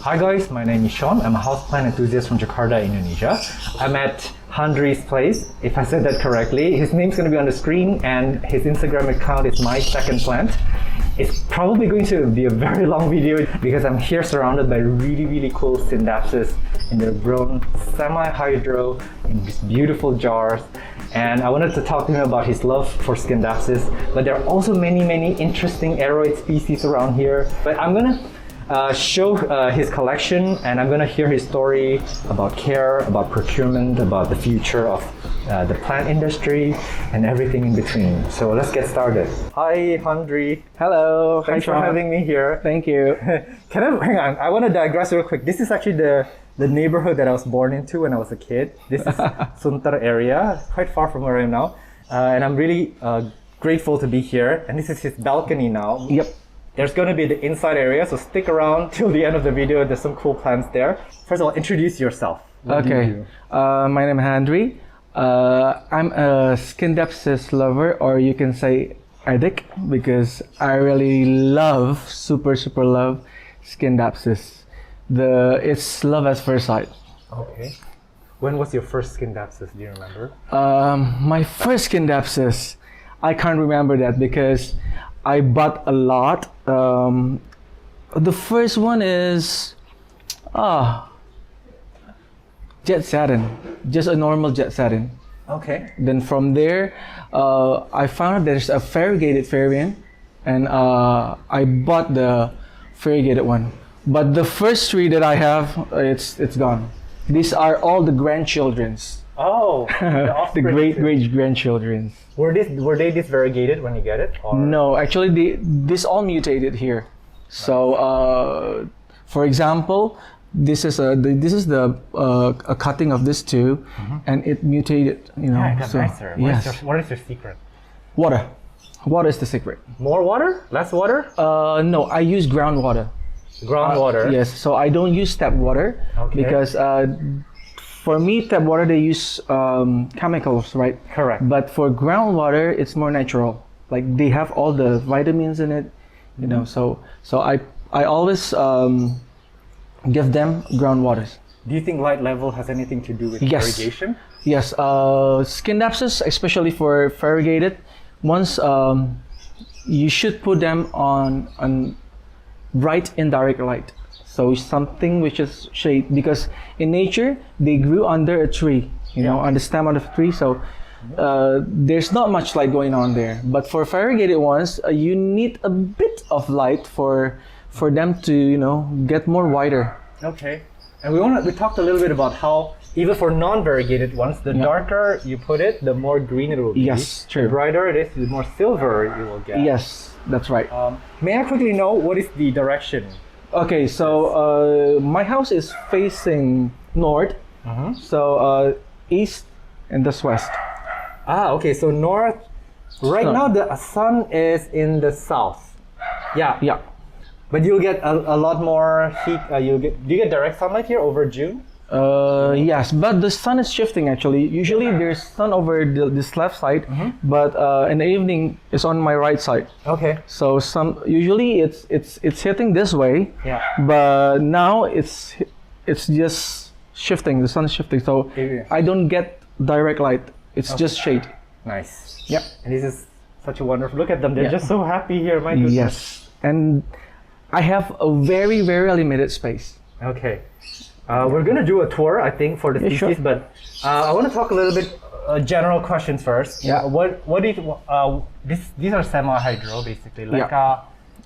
Hi guys, my name is Sean. I'm a houseplant enthusiast from Jakarta, Indonesia. I'm at Handry's place, if I said that correctly. His name's going to be on the screen and his Instagram account is My Second Plant. It's probably going to be a very long video because I'm here surrounded by really cool Scindapsus, and they're grown semi-hydro in these beautiful jars. And I wanted to talk to him about his love for Scindapsus, but there are also many interesting aeroid species around here. But I'm gonna show his collection, and I'm gonna hear his story about care, about procurement, about the future of the plant industry, and everything in between. So let's get started. Hi, Handry. Hello. Thanks for having me here. Thank you. Hang on, I want to digress real quick. This is actually the neighborhood that I was born into when I was a kid. This is Sunter area, quite far from where I am now. And I'm really grateful to be here. And this is his balcony now. Yep. There's going to be the inside area, so stick around till the end of the video. There's some cool plants there. First of all, introduce yourself. What do you do? My name is Handry. I'm a Scindapsus lover, or you can say addict, because I really love, super love Scindapsus. It's love at first sight. Okay. When was your first Scindapsus? Do you remember? My first Scindapsus, I can't remember that because I bought a lot. The first one is jet satin, just a normal jet satin. Okay. Then from there, I found out there's a variegated variant, and I bought the variegated one. But the first three that I have, it's gone. These are all the grandchildren's. Oh, the great grandchildren's. Were they this variegated when you get it? Or? No, actually, this all mutated here. So, for example, this is a cutting of this two, and it mutated. You know, yeah, it got so nicer. Yes. What is your secret? Water. Water is the secret. More water? Less water? No, I use groundwater. Groundwater. Yes. So I don't use tap water because for me, tap water they use chemicals, right? Correct. But for groundwater, it's more natural. Like they have all the vitamins in it, you know. So I always give them groundwaters. Do you think light level has anything to do with irrigation? Yes. Scindapsus, especially for variegated ones, you should put them on bright indirect light. So something which is shade, because in nature they grew under a tree, you know, on the stem of the tree. So there's not much light going on there. But for variegated ones, you need a bit of light for them to, you know, get more wider. Okay. And we talked a little bit about how even for non-variegated ones, the darker you put it, the more green it will be. Yes, true. The brighter it is, the more silver you will get. Yes, that's right. May I quickly know what is the direction? Okay, so my house is facing north, so east and that's west. Ah, okay, so north. Right now the sun is in the south. Yeah. But you'll get a lot more heat. Do you get direct sunlight here over June? Yes, but the sun is shifting actually. Usually there's sun over this left side, but in the evening it's on my right side. Okay. So usually it's hitting this way. Yeah. But now it's just shifting. The sun is shifting, so I don't get direct light. It's just shade. Nice. Yep. And this is such a wonderful. Look at them. They're just so happy here. My goodness. Yes. And I have a very limited space. Okay. We're gonna do a tour, I think, for the species, sure. but I want to talk a little bit general questions first. Yeah. What do you, these are semi-hydro basically, leca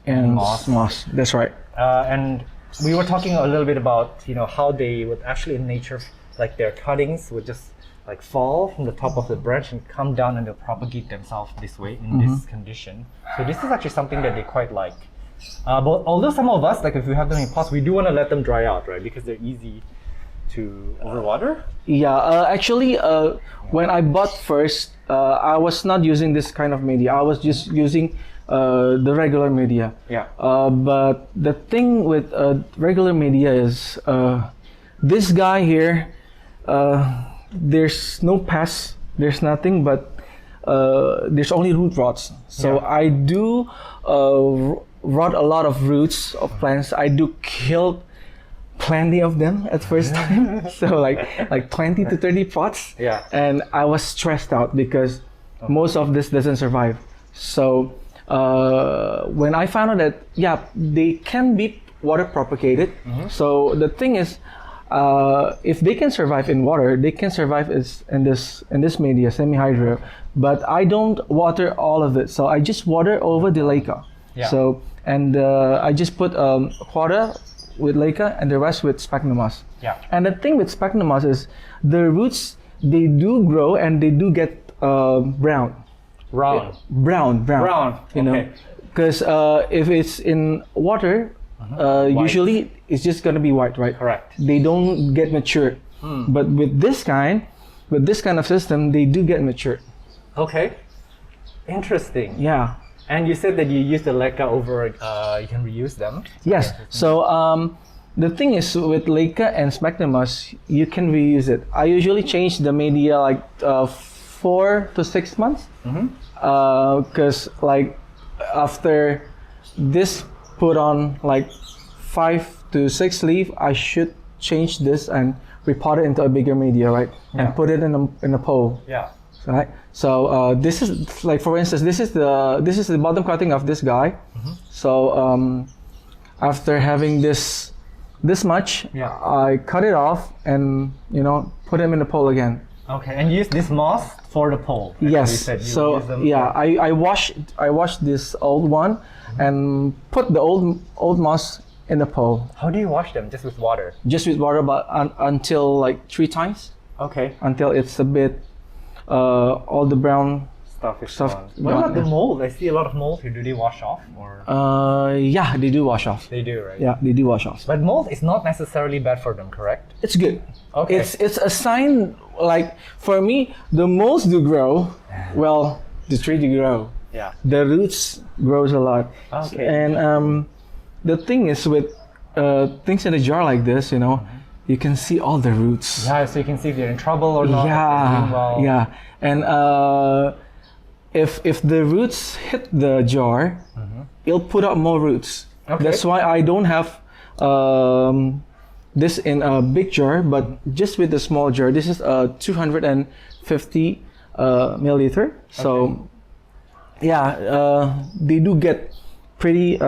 And moss. That's right. And we were talking a little bit about, you know, how they would actually in nature, like their cuttings would just like fall from the top of the branch and come down, and they'll propagate themselves this way in this condition. So this is actually something that they quite like. But although some of us, like if we have them in pots, we do want to let them dry out, right? Because they're easy to overwater. Yeah, actually, when I bought first, I was not using this kind of media. I was just using the regular media. Yeah. But the thing with regular media is this guy here, there's no pests, there's nothing, but there's only root rots. So I do rot a lot of roots of plants. I do kill plenty of them at first time. So like 20 to 30 pots. Yeah. And I was stressed out because most of this doesn't survive. So when I found out that they can be water propagated. So the thing is, if they can survive in water, they can survive in this media, semi-hydro. But I don't water all of it, so I just water over the leca. Yeah. So and I just put quarter with leca and the rest with sphagnum moss. Yeah. And the thing with sphagnum moss is the roots, they do grow and they do get brown. Brown. Brown. You know, Okay. because if it's in water, usually it's just gonna be white, right? Correct. They don't get mature. But with this kind of system, they do get mature. Okay. Interesting. Yeah. And you said that you use the leca over, you can reuse them. Yes. So the thing is with leca and sphagnum moss, you can reuse it. I usually change the media like 4 to 6 months. Because like after this put on like 5 to 6 leaf, I should change this and repot it into a bigger media, right? And put it in a pole. Yeah. Right. So this is like, for instance, this is the bottom cutting of this guy. So after having this much, I cut it off and put him in the pole again. Okay, and use this moss for the pole. Yes. So I washed this old one and put the old moss in the pole. How do you wash them? Just with water? Just with water, but until like 3 times. Okay. Until it's a bit all the brown Stuff is stuff. gone. What about the mold? I see a lot of mold here. Do they wash off or? Yeah, they do wash off. They do, right? Yeah, they do wash off. But mold is not necessarily bad for them, correct? It's good. Okay. It's a sign. Like for me, the molds do grow. Well, the tree do grow. Yeah. The roots grows a lot. Okay. And the thing is with things in a jar like this, you can see all the roots. Yeah, so you can see if they're in trouble or not. If they're doing well. Yeah. And if the roots hit the jar, it'll put out more roots. Okay. That's why I don't have this in a big jar, but just with the small jar. This is a 250 milliliter. So they do get pretty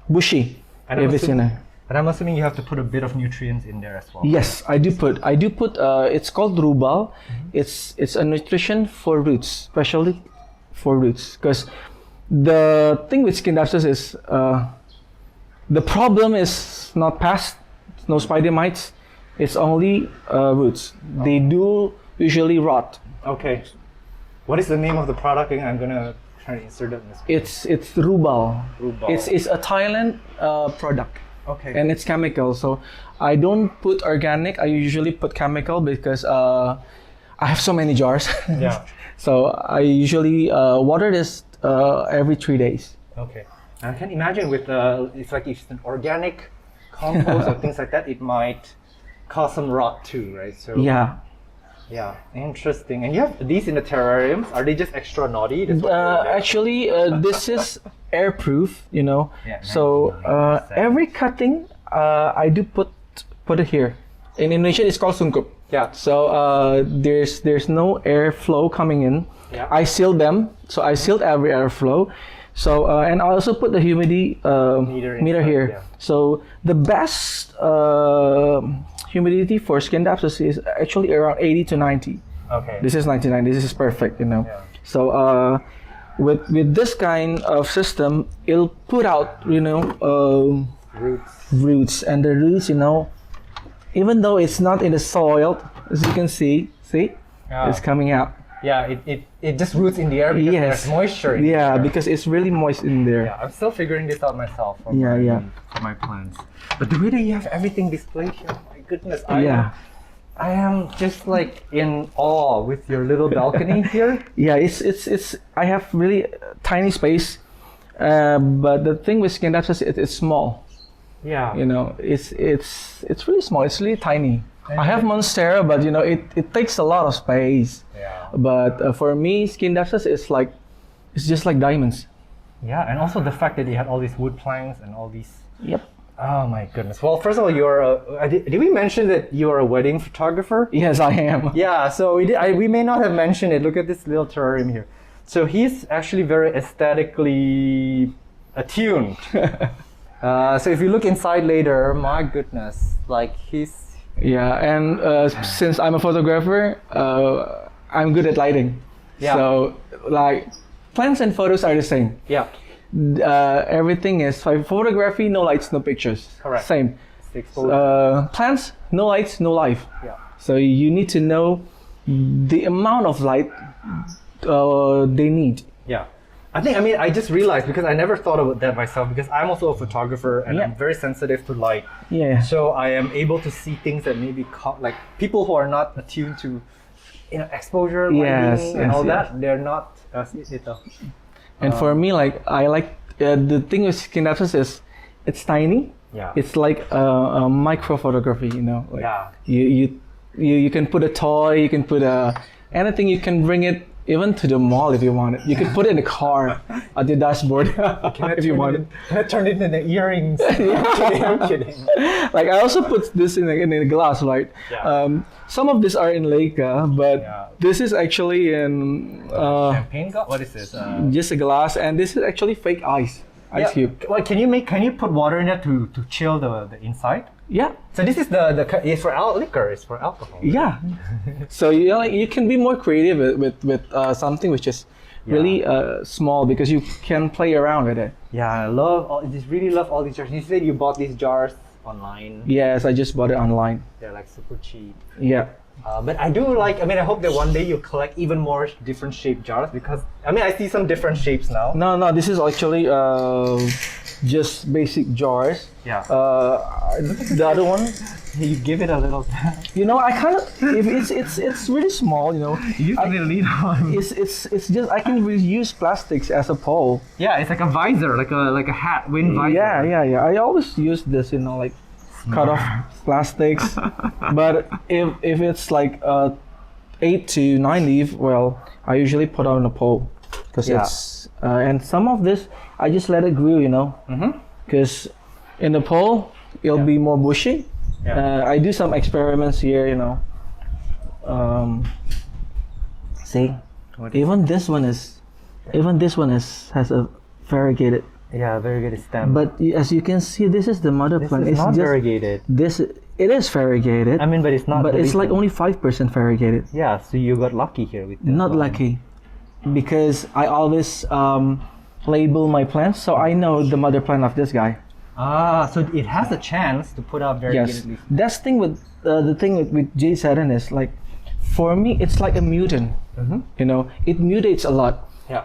bushy if it's in there. But I'm assuming you have to put a bit of nutrients in there as well. Yes, I do put. It's called rubal. It's a nutrition for roots, especially for roots. Because the thing with Scindapsus is the problem is not pest, no spider mites. It's only roots. They do usually rot. Okay. What is the name of the product again? I'm gonna try to insert it in this. It's rubal. Rubal. It's a Thailand product. Okay. And it's chemical, so I don't put organic. I usually put chemical because I have so many jars. Yeah. So I usually water this every 3 days. Okay. I can imagine with it's like if it's an organic compost or things like that, it might cause some rot too, right? So Yeah. yeah, interesting. And you have these in the terrariums. Are they just extra naughty? That's what they're there? Actually, this is airproof, Yeah, So every cutting, I do put it here. In Indonesia, it's called sungkup. Yeah. So there's no airflow coming in. Yeah. I sealed them, so I sealed every airflow. So and I also put the humidity meter inside, here. yeah. So the best humidity for Scindapsus is actually around 80 to 90. Okay. This is 99. This is perfect, Yeah. So with this kind of system, it'll put out roots, and the roots, even though it's not in the soil, as you can see, Yeah. it's coming out. Yeah, it just roots in the air because there's moisture in the air. Because it's really moist in there. Yeah, I'm still figuring this out myself for my plants. But the way that you have everything displayed here, my goodness, I am just like in awe with your little balcony here. Yeah, it's I have really tiny space, but the thing with Scindapsus, it's small. Yeah. It's really small. It's really tiny. I have Monstera, but it takes a lot of space. Yeah. But for me, Scindapsus it's just like diamonds. Yeah, and also the fact that you had all these wood planks and all these. Yep. Oh my goodness. Well, first of all, you're did we mention that you are a wedding photographer? Yes, I am. Yeah, so we may not have mentioned it. Look at this little terrarium here. So he's actually very aesthetically attuned. So if you look inside later, my goodness, like he's... Yeah, and since I'm a photographer, I'm good at lighting. Yeah. So like plants and photos are the same. Yeah. Everything is like photography, no lights, no pictures. Correct. Same. It's the exposure. Plants, no lights, no life. Yeah. So you need to know the amount of light they need. Yeah. I just realized, because I never thought about that myself, because I'm also a photographer and Yeah. I'm very sensitive to light. Yeah. So I am able to see things that maybe like people who are not attuned to, exposure, lighting, and all that. They're not. And for me, like I like the thing with Scindapsus is it's tiny. Yeah. It's like a micro photography, Like Yeah. you can put a toy, you can put anything. You can bring it even to the mall if you want it. You can put it in the car at the dashboard if you want it. Can I turn it into earrings? I'm kidding. Like I also put this in a glass, right? Yeah. Some of these are in Leica, but Yeah. this is actually in Champagne glass? What is this? just a glass, and this is actually fake ice cube. Well, can you put water in it to chill the inside? Yeah, So this is it's for liquor. It's for alcohol. yeah. So you can be more creative with something which is really small, because you can play around with it. Yeah, I just really love all these jars. You said you bought these jars online. Yes, I just bought it online. They're like super cheap. Yeah. But I do like. I hope that one day you collect even more different shaped jars, because I see some different shapes now. No, this is actually just basic jars. Yeah. The other one, You give it a little. I kind of it's really small. You use the lead on. It's just I can reuse plastics as a pole. Yeah, it's like a visor, like a hat, wind visor. Yeah. I always use this, like cut off plastics. But if it's like 8 to 9 leaf, well, I usually put on a pole, because it's and some of this I just let it grow, because in the pole it'll be more bushy. Yeah. I do some experiments here, see, even this one has a variegated. Yeah, variegated stem. But as you can see, this is the mother plant. It's not variegated. It is variegated. But it's not. But it's like only 5% variegated. Yeah, so you got lucky here with that. Not lucky, because I always label my plants, so I know the mother plant of this guy. Ah, so it has a chance to put out variegated Yes, leaves. that's the thing with J. Saturn is like, for me, it's like a mutant. It mutates a lot. Yeah.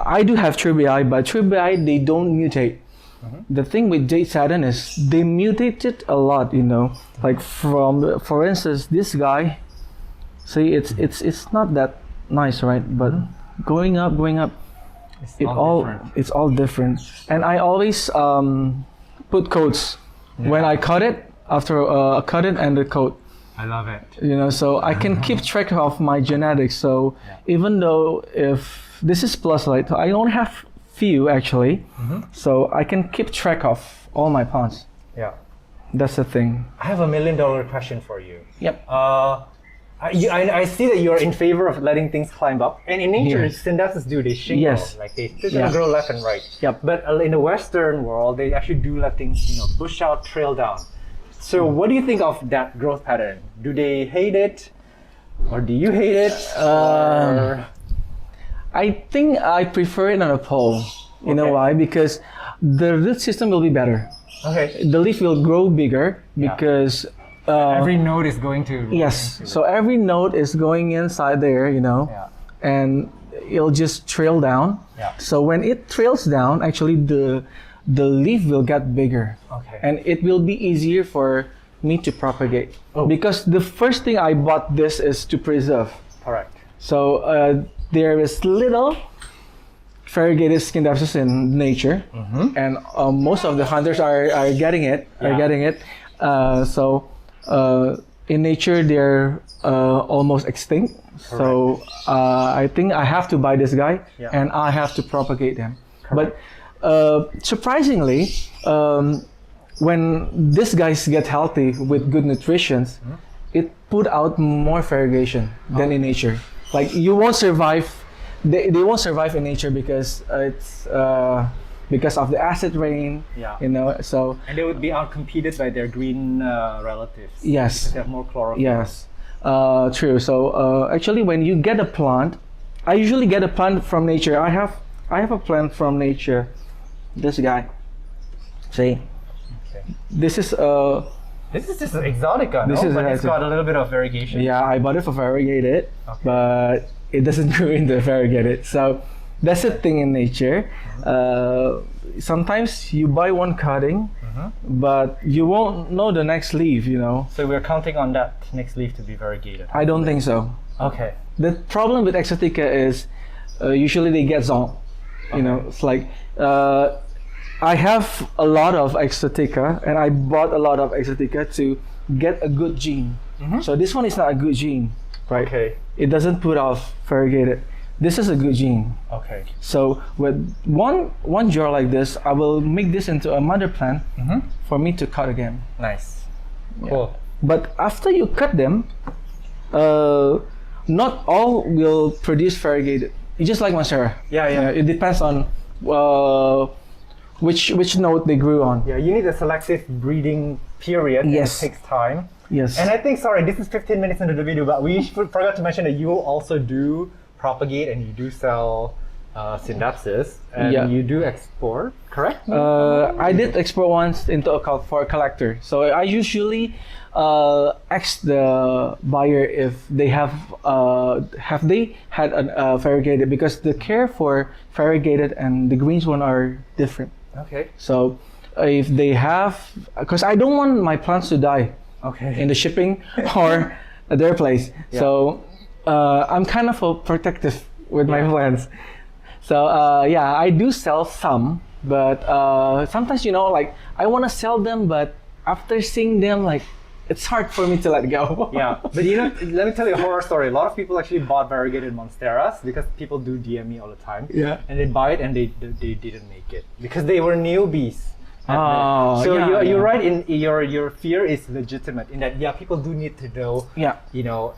I do have tribii, but tribii they don't mutate. The thing with J. Saturn is they mutated a lot. Like for instance, this guy. See, it's not that nice, right? But going up, it's all different. And I always put coats when I cut it, after cut it and the coat. I love it. So I can keep track of my genetics. So even though if this is plus light, I only have few actually. So I can keep track of all my plants. Yeah. That's the thing. I have $1 million question for you. Yep. I see that you're in favor of letting things climb up. And in nature, Yes. Scindapsus they shingle. Yes. Like they're gonna grow left and right. Yep. But in the Western world, they actually do let things, bush out, trail down. So what do you think of that growth pattern? Do they hate it? Or do you hate it? Or... I think I prefer it on a pole. You know why? Because the root system will be better. Okay. The leaf will grow bigger because Every node is going to... yes. So every node is going inside there, and it'll just trail down. Yeah. So when it trails down, actually the leaf will get bigger. Okay. And it will be easier for me to propagate. Oh. Because the first thing I bought this is to preserve. Correct. So there is little variegated Scindapsus in nature, and most of the hunters are getting it. So in nature they're almost extinct. So I think I have to buy this guy, and I have to propagate them. Correct. But surprisingly, when these guys get healthy with good nutrition, it put out more variegation than in nature. Like you won't survive, they won't survive in nature because it's because of the acid rain. Yeah. You know, so And they would be outcompeted by their green relatives. yes. Because they have more chlorophyll. Yes, true. So actually, when you get a plant, I usually get a plant from nature. I have a plant from nature. This guy. See, Okay. this is This is just an exotica, This no? is But an it's got a little bit of variegation. yeah. I bought it for variegated, but it doesn't grow in the variegated. So that's the thing in nature. Sometimes you buy one cutting, but you won't know the next leaf. You know. So we're counting on that next leaf to be variegated. I don't think so. Okay. The problem with Exotica is usually they get zoned. You know, it's like I have a lot of Exotica and I bought a lot of Exotica to get a good gene. So this one is not a good gene, right? Okay. It doesn't put off variegated. This is a good gene. Okay. So with one jar like this, I will make this into a mother plant for me to cut again. Nice. Cool. But after you cut them, not all will produce variegated. It's just like Monstera. Yeah. It depends on which node they grew on. Yeah, you need a selective breeding period. Yes. And it takes time. Yes. And I think, sorry, this is 15 minutes into the video, but we forgot to mention that you also do propagate and you do sell Scindapsus and Yeah. you do export, correct? I did export once into for a collector. So I usually ask the buyer if they have they had a variegated, because the care for variegated and the greens one are different. Okay. So if they have, because I don't want my plants to die Okay. in the shipping or at their place. So I'm kind of protective with my plants. So yeah, I do sell some, but sometimes, you know, like I want to sell them, but after seeing them, like it's hard for me to let go. Yeah, but you know, let me tell you a horror story. A lot of people actually bought variegated monsteras because people do DM me all the time. Yeah. And they buy it and they didn't make it because they were newbies. Oh, so yeah, you're right. In your fear is legitimate in that people do need to know. Yeah. You know,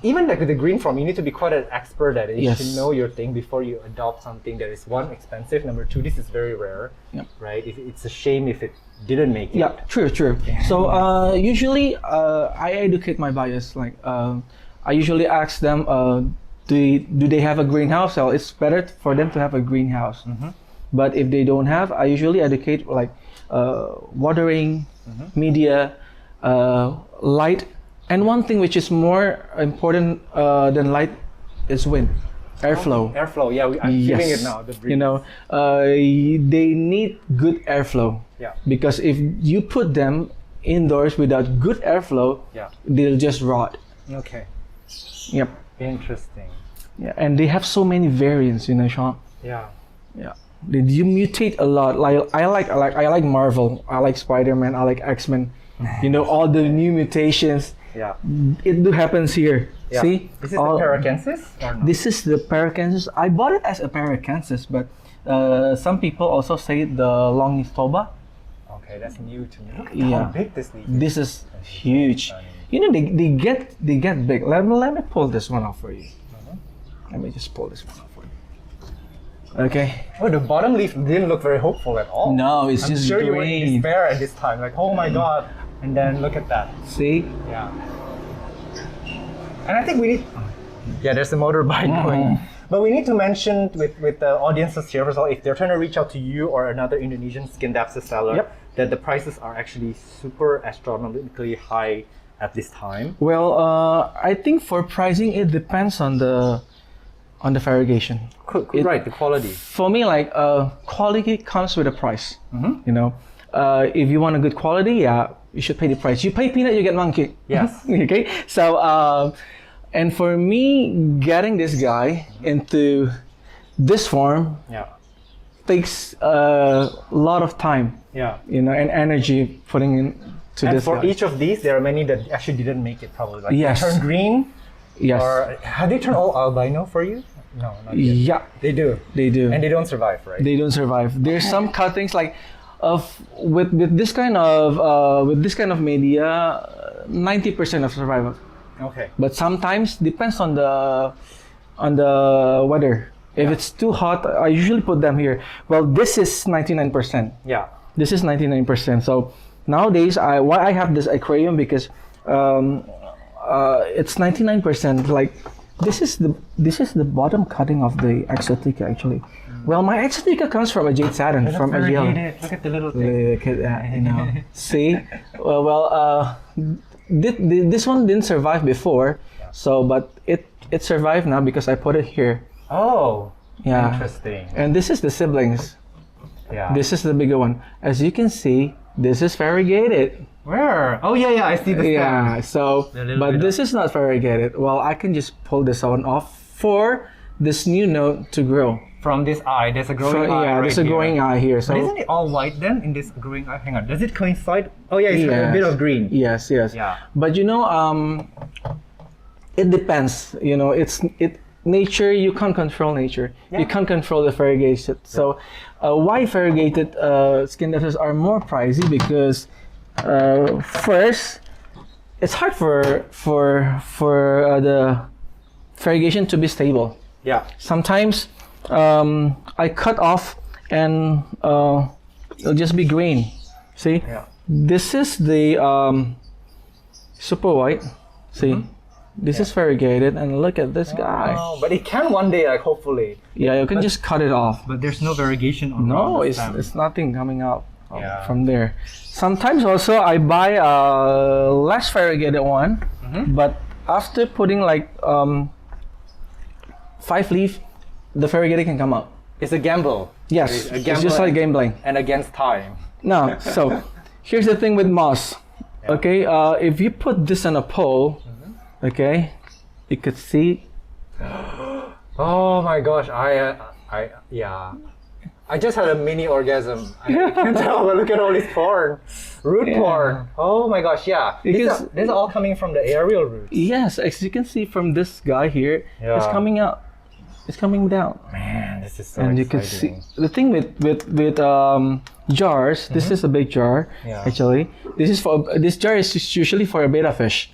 even like with the green farm, you need to be quite an expert at it. You Yes. should know your thing before you adopt something that is, one, expensive. Number two, this is very rare. Yeah. Right. It's a shame if it didn't make it. Yeah, true. So usually I educate my buyers. Like I usually ask them, do they have a greenhouse? Well, it's better for them to have a greenhouse. But if they don't have, I usually educate like watering, media, light, and one thing which is more important than light is wind, airflow. Airflow. Yeah, I'm feeling it now. The breeze. You know, they need good airflow. Yeah. Because if you put them indoors without good airflow, Yeah. they'll just rot. Okay. Yep. Interesting. Yeah, and they have so many variants, you know, Sean. Yeah. Yeah. You mutate a lot. Like I like Marvel. I like Spider-Man. I like X-Men. You know, all the new mutations. Yeah. It do happens here. Yeah. See? This is the Paracensis? Or no? This is the Paracensis. I bought it as a Paracensis, but some people also say the Longistoba. Okay, that's new to me. Look at Yeah. how big this leaf is. This is huge. You know, they get big. Let me pull this one off for you. Let me just pull this one off for you. Okay. Oh, the bottom leaf didn't look very hopeful at all. No, it's I'm just sure you were green. in despair at this time. Like, oh my god. And then look at that. See? Yeah. And I think we need... Yeah, there's a motorbike going. But we need to mention with the audiences here, first of all, if they're trying to reach out to you or another Indonesian Scindapsus seller, Yep. that the prices are actually super astronomically high at this time. Well, I think for pricing, it depends on the variegation. Right, the quality. For me, like quality comes with a price. You know, if you want a good quality, yeah, you should pay the price. You pay peanut, you get monkey. Yes. Okay. So, and for me, getting this guy into this form Yeah. takes a lot of time. Yeah. You know, and energy putting in to And this for guy. each of these, there are many that actually didn't make it probably. Like Yes. they turn green, Yes. or have they turned all albino for you? No, not yet. Yeah, They do. they do. And they don't survive, right? They don't survive. There's some cuttings like with this kind of media, 90% of survival. Okay. But sometimes depends on the weather. If it's too hot, I usually put them here. Well, this is 99%. Yeah. This is 99%. So nowadays, why I have this aquarium, because it's 99%. Like this is the bottom cutting of the Exotica actually. Well, my Exotica comes from a jade satin, from a yellow. Look at the little thing. Look at that, you know. See, this one didn't survive before, so but it survived now because I put it here. Oh. Yeah. Interesting. And this is the siblings. Yeah. This is the bigger one. As you can see, this is variegated. Where? Oh yeah, I see the stem. Yeah. So, but this is not variegated. Well, I can just pull this one off for this new node to grow. From this eye, there's a growing eye. Yeah, there's a growing eye here. So, but isn't it all white then in this growing eye? Hang on, does it coincide? Oh yeah, it's a bit of green. Yes. Yeah. But you know, it depends. You know, nature. You can't control nature. Yeah. You can't control the variegated. So, why variegated Scindapsus are more pricey? Because first, it's hard for the variegation to be stable. Yeah. Sometimes I cut off and it'll just be green. See? Yeah. This is the super white. See? This is variegated, and look at this guy. Oh, but it can one day, like hopefully. Yeah, you can just cut it off. But there's no variegation on. No, the it's stem. it's nothing coming out from there. Sometimes also I buy a less variegated one, but after putting like 5 leaf, the variegated can come out. It's a gamble. Yes, a it's just like gambling. And against time. No, so here's the thing with moss. Yeah. Okay, if you put this on a pole, okay, you could see. Oh my gosh, I just had a mini orgasm. I can tell, but look at all this porn. Root porn. Oh my gosh, yeah. This is all coming from the aerial roots. Yes, as you can see from this guy here, it's coming out. It's coming down. Man, this is so and exciting. You can see the thing with jars. This is a big jar. Yeah. Actually, this jar is usually for a beta fish.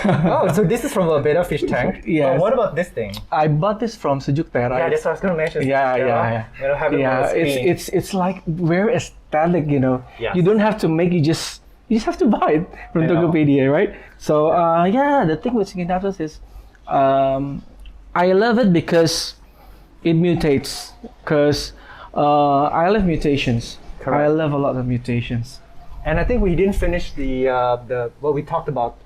Oh, so this is from a beta fish tank? Yes. What about this thing? I bought this from Sejuk Tera. Yeah, that's what I was going to mention. Yeah. We'll have it on the screen. It's like very aesthetic, you know. Yes. You don't have to make, you just have to buy it from Tokopedia, right? So the thing with Scindapsus is I love it because it mutates. Because I love mutations. Correct. I love a lot of mutations. And I think we didn't finish the what we talked about,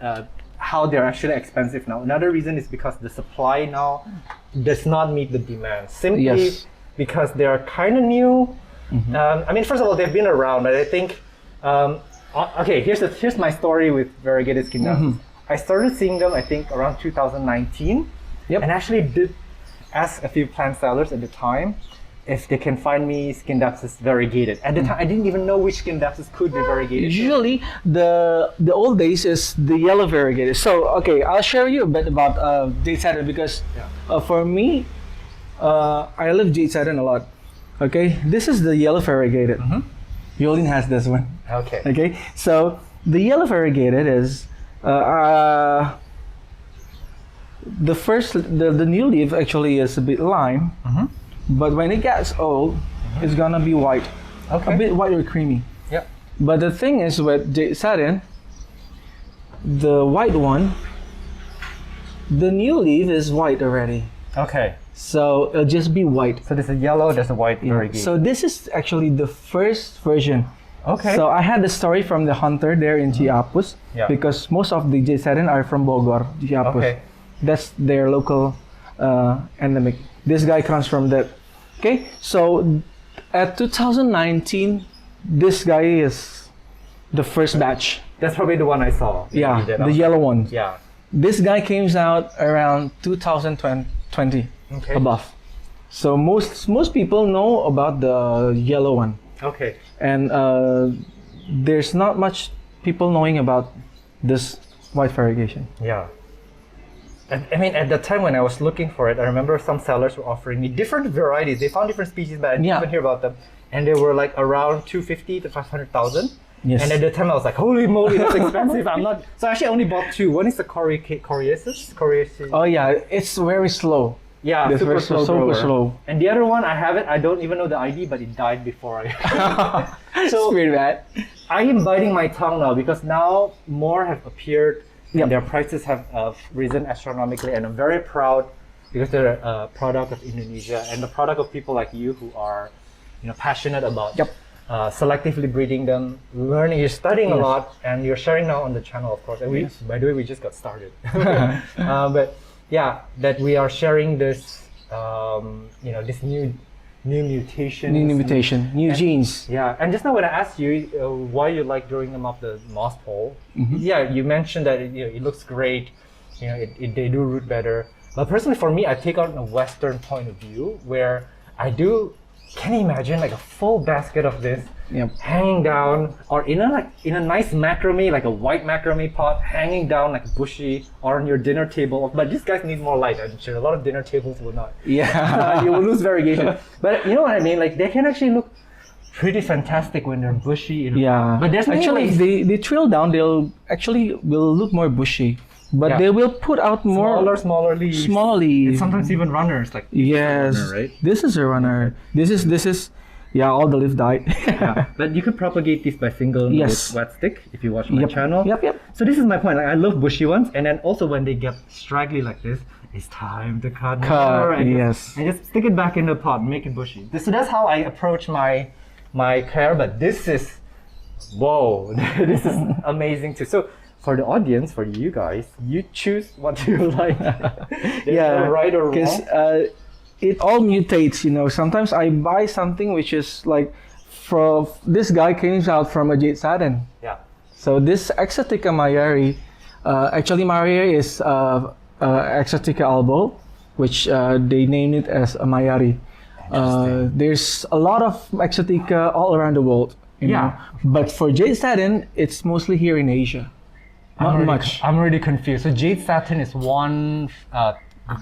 how they're actually expensive now. Another reason is because the supply now does not meet the demand. Simply because they are kind of new. I mean, first of all, they've been around, but I think, okay, here's my story with variegated Scindapsus. I started seeing them, I think, around 2019. Yep. And actually did ask a few plant sellers at the time if they can find me Scindapsus variegated. At the time, I didn't even know which Scindapsus could be variegated. Usually, the old days is the yellow variegated. So, okay, I'll share you a bit about jade satin because for me, I love jade satin a lot. Okay, this is the yellow variegated. Yolin has this one. Okay. Okay, so the yellow variegated is the new leaf actually is a bit lime, but when it gets old, it's gonna be white, a bit white or creamy. Yep. But the thing is with jade satin, the white one, the new leaf is white already. Okay. So it'll just be white. So there's a yellow, there's a white variegated. So this is actually the first version. Okay. So I had the story from the hunter there in Chiapus because most of the jade satin are from Bogor, Chiapus. Okay. That's their local endemic. This guy comes from that. Okay, so at 2019, this guy is the first batch. That's probably the one I saw. Yeah, the yellow one. Yeah. This guy came out around 2020 above. So most people know about the yellow one. Okay. And there's not much people knowing about this white variegation. Yeah. I mean, at the time when I was looking for it, I remember some sellers were offering me different varieties. They found different species, but I didn't even hear about them. and they were like around 250 to 500,000. Yes. And at the time I was like, holy moly, that's expensive. I'm not. So actually I only bought two. One is the coriaceous. Oh yeah, it's very slow. Yeah, It's super very slow super grower. slow. And the other one, I have it. I don't even know the ID, but it died before I. So pretty bad. I am biting my tongue now because now more have appeared and their prices have risen astronomically, and I'm very proud because they're a product of Indonesia and the product of people like you who are, passionate about selectively breeding them, learning. You're studying a lot, and you're sharing now on the channel, of course. And we, by the way, we just got started. But yeah, that we are sharing this, this new mutations. New genes. Yeah, and just now when I asked you why you like drawing them up the moss pole, yeah, you mentioned that it looks great. They do root better. But personally, for me, I take on a Western point of view where can you imagine like a full basket of this hanging down, or in a nice macrame, like a white macrame pot hanging down like bushy, or on your dinner table. But these guys need more light. I'm sure a lot of dinner tables will not. Yeah. You will lose variegation. But you know what I mean? Like they can actually look pretty fantastic when they're bushy. Yeah. But there's actually they trill down. They'll actually will look more bushy. But they will put out more smaller leaves. Smaller leaves. It's sometimes even runners, like yes. Runner, right? This is a runner. This is all the leaf died. Yeah. But you could propagate these by single with wet stick if you watch my channel. Yep. So this is my point. Like, I love bushy ones, and then also when they get straggly like this, it's time to cut. And just stick it back in the pot, make it bushy. So that's how I approach my care. But this is, whoa, this is amazing too. So for the audience, for you guys, you choose what you like. No right or wrong. Because it all mutates, Sometimes I buy something which is like, from this guy came out from a jade satin. Yeah. So this Exotica mayari, actually mayari is Exotica albo, which they named it as a mayari. There's a lot of Exotica all around the world. You know? But for jade satin, it's mostly here in Asia. Not much. I'm already confused. So jade satin is one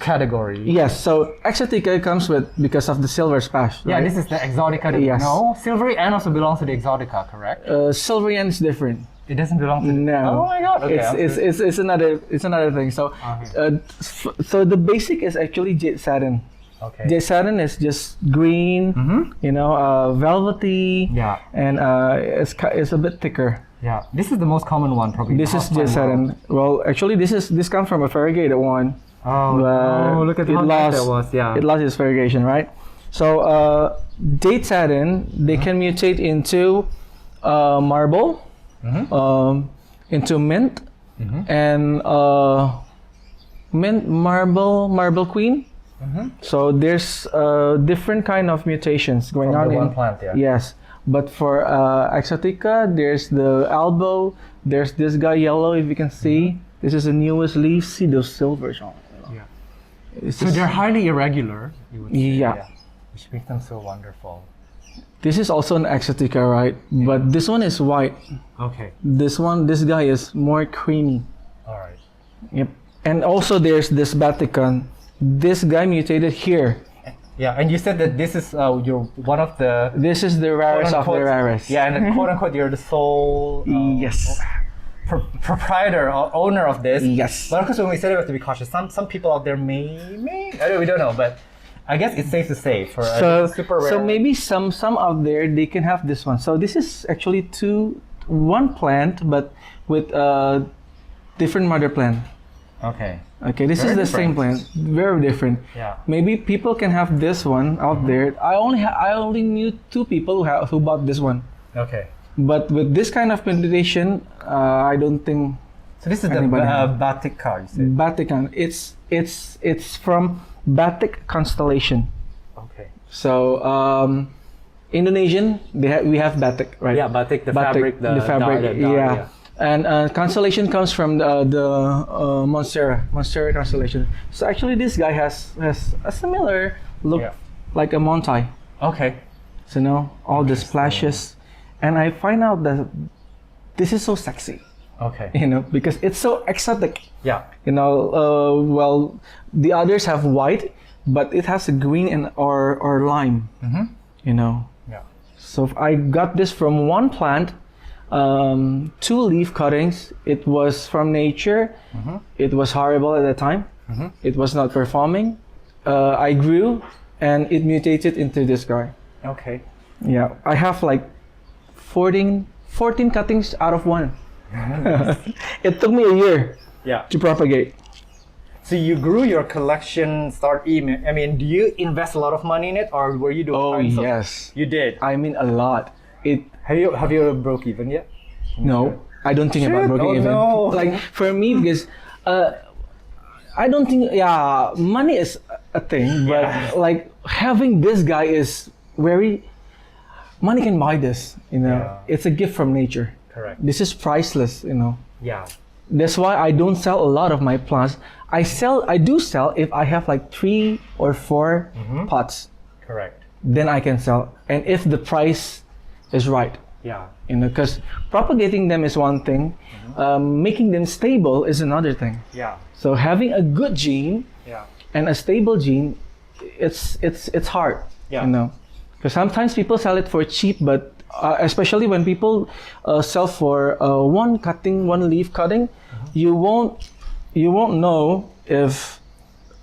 category. Yes. So Exotica comes with because of the silver splash. Yeah, right? this is the Exotica. No, Silvery N also belongs to the Exotica, correct? Silvery N is different. It doesn't belong to. No. Oh my God. Okay, it's another thing. So so the basic is actually jade satin. Okay. Jade satin is just green, velvety. Yeah. And it's a bit thicker. Yeah, this is the most common one probably. This is jade satin. Well, actually, this comes from a variegated one. Oh, look at how nice that was. Yeah. It lost its variegation, right? So jade satin, they can mutate into marble, into mint, and mint, marble queen. So there's different kind of mutations going From on the in one plant, Yes. But for Exotica, there's the albo, there's this guy yellow, if you can see. This is the newest leaf. See those silvers on. So they're highly irregular, you would say. Yeah. Which makes them so wonderful. This is also an Exotica, right? But this one is white. Okay. This guy is more creamy. All right. Yep. And also there's this Vatican. This guy mutated here. Yeah, and you said that this is you're one of the. This is the rarest of the rarest. Yeah, and quote unquote, you're the sole. Yes. Proprietor or owner of this. Yes. But of course, when we said it, we have to be cautious. Some people out there may we don't know, but I guess it's safe to say for super rare. So maybe some out there they can have this one. So this is actually one plant, but with different mother plant. Okay. Okay, this is the same plant, very different. Yeah. Maybe people can have this one out there. I only knew 2 people who bought this one. Okay. But with this kind of mutation, I don't think. So this is the Batica, you said. Vatican. It's from Batik constellation. Okay. So Indonesian, we have Batik, right? Yeah, Batik, the fabric. Yeah. And constellation comes from the Monstera constellation. So actually, this guy has a similar look, like a Montai. Okay. So all the splashes. And I find out that this is so sexy. Okay. Because it's so exotic. Yeah. Well, the others have white, but it has a green or lime. Yeah. So I got this from one plant, 2 leaf cuttings. It was from nature. It was horrible at the time. It was not performing. I grew and it mutated into this guy. Okay. Yeah, I have like 14 cuttings out of one. It took me a year to propagate. So you grew your collection, I mean, do you invest a lot of money in it, or were you doing? Oh yes, you did. I mean a lot. Have you broke even yet? No, I don't think about broken even. No. Like for me, because I don't think money is a thing, but like having this guy is very. Money can buy this, you know. Yeah. It's a gift from nature. Correct. This is priceless, you know. Yeah. That's why I don't sell a lot of my plants. I do sell if I have like 3 or 4 pots. Correct. Then I can sell, and if the price is right. Yeah. You know, because propagating them is one thing, making them stable is another thing. Yeah. So having a good gene and a stable gene, it's hard. Yeah. You know, because sometimes people sell it for cheap, but especially when people sell for one leaf cutting, you won't know if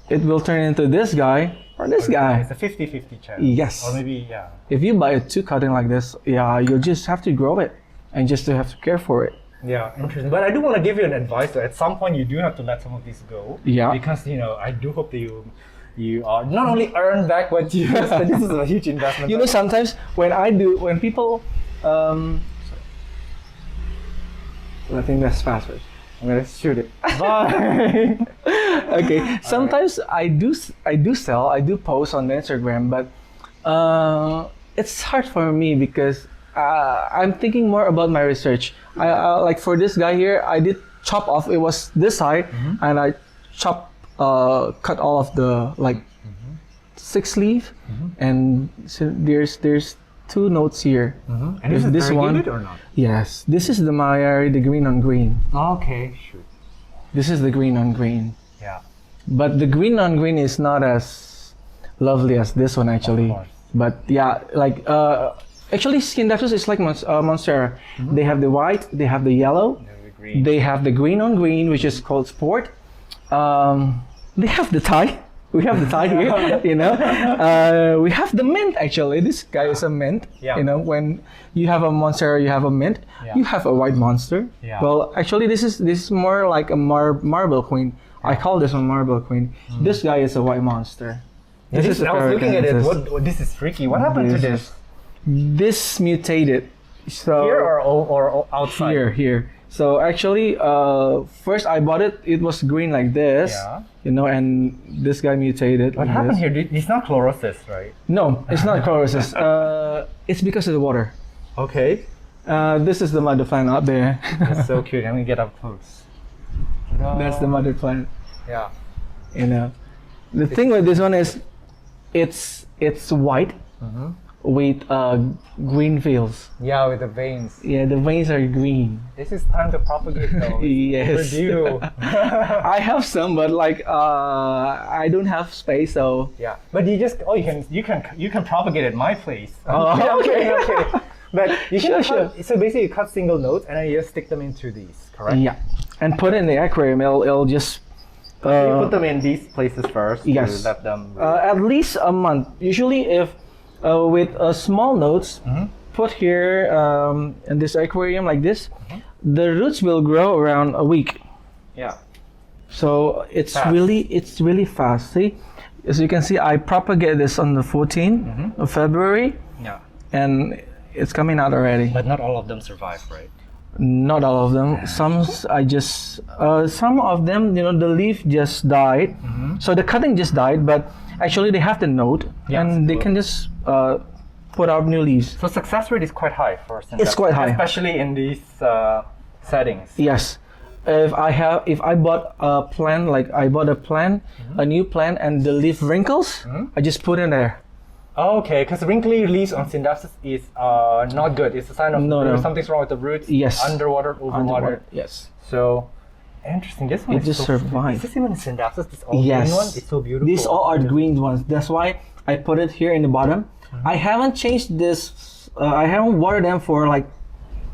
it will turn into this guy or this guy. It's a 50-50 chance. Yes. Or maybe, If you buy a 2 cutting like this, you'll just have to grow it and just to have to care for it. Yeah, interesting. But I do want to give you an advice. At some point, you do have to let some of these go. Yeah. Because I do hope that you are not only earn back what you invested. This is a huge investment. You know, sometimes when people, I think that's password. I'm gonna shoot it. Bye. Okay. Sometimes I do post on the Instagram, but it's hard for me because I'm thinking more about my research. I like for this guy here, I did chop off. It was this side, and I cut all of the 6 leaf, and so there's 2 notes here. And is this one or not? Yes, this is the the green on green. Okay, shoot. This is the green on green. Yeah. But the green on green is not as lovely as this one actually. Of course. But actually Scindapsus is like Monstera. They have the white, they have the yellow, they have the green on green, which is called Sport. They have the tie. We have the tie here, you know. We have the mint actually. This guy is a mint. Yeah. You know, when you have a Monstera, you have a mint. Yeah. You have a white monster. Yeah. Well, actually, this is more like a marble queen. I call this one marble queen. This guy is a white monster. I was looking at it. What this is freaky. What happened to this? This mutated. So Here or outside? Here. So actually, first I bought it. It was green like this, you know, and this guy mutated. What happened here? It's not chlorosis, right? No, it's not chlorosis. It's because of the water. Okay. This is the mother plant up there. That's so cute. Let me get up close. That's the mother plant. Yeah. You know, the thing with this one is, it's white with green veils. Yeah, with the veins. Yeah, the veins are green. This is time to propagate though. Yes. Overdue. I have some, but I don't have space, so. Yeah, but you can propagate at my place. Oh, okay. But you can Sure. So basically, you cut single notes and then you just stick them into these, correct? Yeah, and put it in the aquarium. It'll just. You put them in these places first. Yes. To let them. At least a month. Usually, if with small notes, put here in this aquarium like this, the roots will grow around a week. Yeah. So it's Fast. really fast. See, as you can see, I propagate this on the 14th of February. Yeah. And it's coming out already. But not all of them survive, right? Not all of them. Some of them, you know, the leaf just died. So the cutting just died, but actually they have the node, and they can just put out new leaves. So success rate is quite high for Scindapsus. It's quite high, especially in these settings. Yes. If I bought a plant, a new plant, and the leaf wrinkles, I just put in there. Okay, because wrinkly leaves on Scindapsus is not good. It's a sign of something's wrong with the roots. Yes. Underwater, overwatered. Yes. So interesting. This one It just so survived. Is this even Scindapsus? This all green one? It's so beautiful. These all are green ones. That's why I put it here in the bottom. I haven't changed this I haven't watered them for like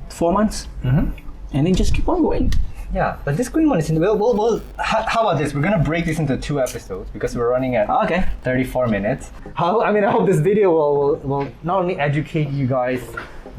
4 months, and they just keep on going. Yeah, but this green one is in. How about this? We're gonna break this into 2 episodes because we're running at Okay. 34 minutes. I hope this video will not only educate you guys,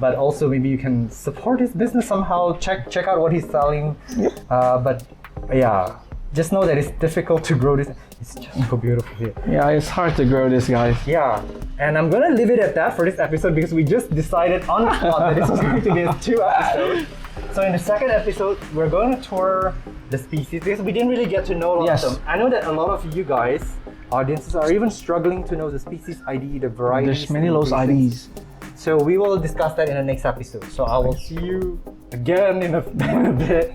but also maybe you can support his business somehow. Check out what he's selling. Yep. But yeah, just know that it's difficult to grow this. It's just so beautiful here. Yeah, it's hard to grow this, guys. Yeah, and I'm gonna leave it at that for this episode because we just decided on the spot that this was going to be a 2 episodes. So in the second episode, we're going to tour the species because we didn't really get to know a lot of them. I know that a lot of you guys, audiences, are even struggling to know the species ID, the varieties. There's many lost IDs. So we will discuss that in the next episode. So I will see you again in a bit.